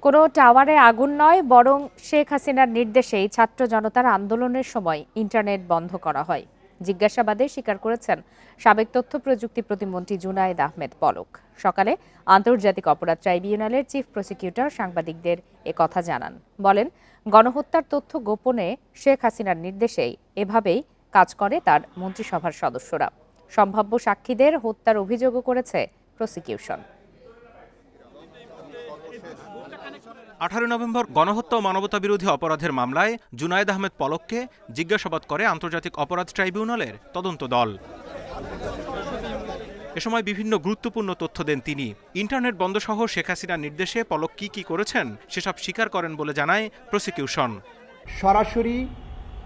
কোনো টাওয়ারে আগুন নয়, বরং শেখ হাসিনার নির্দেশেই ছাত্র জনতার আন্দোলনের সময় ইন্টারনেট বন্ধ করা হয়। জিজ্ঞাসাবাদে স্বীকার করেছেন সাবেক তথ্য প্রযুক্তি প্রতিমন্ত্রী জুনায়েদ আহমেদ পলক। সকালে আন্তর্জাতিক অপরাধ ট্রাইব্যুনালের চিফ প্রসিকিউটর সাংবাদিকদের একথা জানান। বলেন, গণহত্যার তথ্য গোপনে শেখ হাসিনার নির্দেশেই এভাবেই কাজ করে তার মন্ত্রিসভার সদস্যরা। সম্ভাব্য সাক্ষীদের হত্যার অভিযোগও করেছে প্রসিকিউশন। 18 নভেম্বর গণহত্যা ও মানবতাবিরোধী অপরাধের মামলায় জুনায়েদ আহমেদ পলককে জিজ্ঞাসাবাদ করে আন্তর্জাতিক অপরাধ ট্রাইব্যুনালের তদন্ত দল। এ সময় বিভিন্ন গুরুত্বপূর্ণ তথ্য দেন তিনি। ইন্টারনেট বন্ধসহ শেখ হাসিনার নির্দেশে পলক কি করেছেন সেসব স্বীকার করেন বলে জানায় প্রসিকিউশন। সরাসরি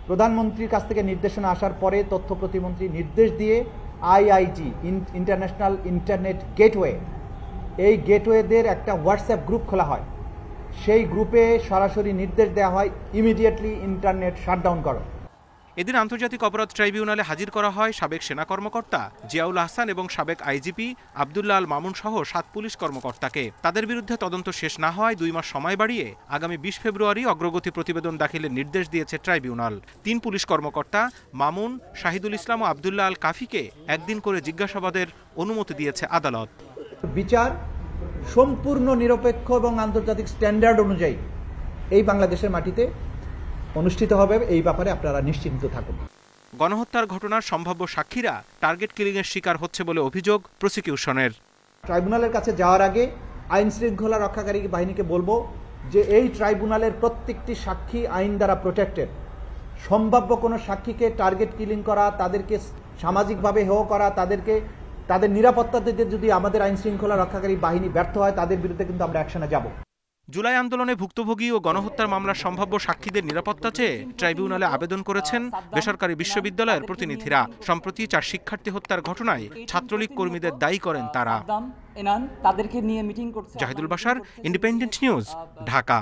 প্রধানমন্ত্রীর কাছ থেকে নির্দেশনা আসার পরে তথ্য প্রতিমন্ত্রী নির্দেশ দিয়ে আইআইটি ইন্টারন্যাশনাল ইন্টারনেট গেটওয়ে, এই গেটওয়েদের একটা হোয়াটসঅ্যাপ গ্রুপ খোলা হয়। সেই গ্রুপে সরাসরি নির্দেশ দেওয়া হয় ইমিডিয়েটলি ইন্টারনেট শাটডাউন করো। এদিন আন্তর্জাতিক অপরাধ ট্রাইব্যুনালে হাজির করা হয় সাবেক সেনা কর্মকর্তা জিয়াউল আহসান এবং সাবেক আইজিপি আব্দুল্লাহ আল মামুন সহ 7 পুলিশ কর্মকর্তাকে। তাদের বিরুদ্ধে তদন্ত শেষ না হওয়ায় 2 মাস সময় বাড়িয়ে আগামী 20 ফেব্রুয়ারি অগ্রগতি প্রতিবেদন দাখিলের নির্দেশ দিয়েছে ট্রাইব্যুনাল। 3 পুলিশ কর্মকর্তা মামুন, শাহিদুল ইসলাম ও আব্দুল্লাহ আল কাফিকে একদিন করে জিজ্ঞাসাবাদের অনুমতি দিয়েছে আদালত। বিচার সম্পূর্ণ নিরপেক্ষ এবং আন্তর্জাতিক স্ট্যান্ডার্ড অনুযায়ী এই বাংলাদেশের মাটিতে অনুষ্ঠিত হবে, এই ব্যাপারে আপনারা নিশ্চিন্ত থাকুন। গণহত্যার ঘটনার সম্ভাব্য সাক্ষীরা টার্গেট কিলিংয়ের শিকার হচ্ছে বলে অভিযোগ প্রসিকিউশনের। ট্রাইব্যুনালের কাছে যাওয়ার আগে আইন শৃঙ্খলা রক্ষাকারী বাহিনীকে বলবো যে এই ট্রাইব্যুনালের প্রত্যেকটি সাক্ষী আইন দ্বারা প্রোটেক্টেড। সম্ভাব্য কোনো সাক্ষীকে টার্গেট কিলিং করা, তাদেরকে সামাজিকভাবে হেয় করা, তাদের নিরাপত্তা দিতে যদি আমাদের আইন শৃঙ্খলা রক্ষাকারী বাহিনী ব্যর্থ হয়, তাদের বিরুদ্ধে কিন্তু আমরা অ্যাকশনে যাব। জুলাই আন্দোলনে ভুক্তভোগী ও গণহত্যার মামলার সম্ভাব্য সাক্ষীদের নিরাপত্তা চেয়ে ট্রাইব্যুনালে আবেদন করেছেন বেসরকারি বিশ্ববিদ্যালয়ের প্রতিনিধিরা। সম্প্রতি 4 শিক্ষার্থী হত্যার ঘটনায় ছাত্রলীগ কর্মীদের দায়ী করেন তারা। তাদেরকে নিয়ে মিটিং করছে। Zahidul Bashar, independent news, Dhaka.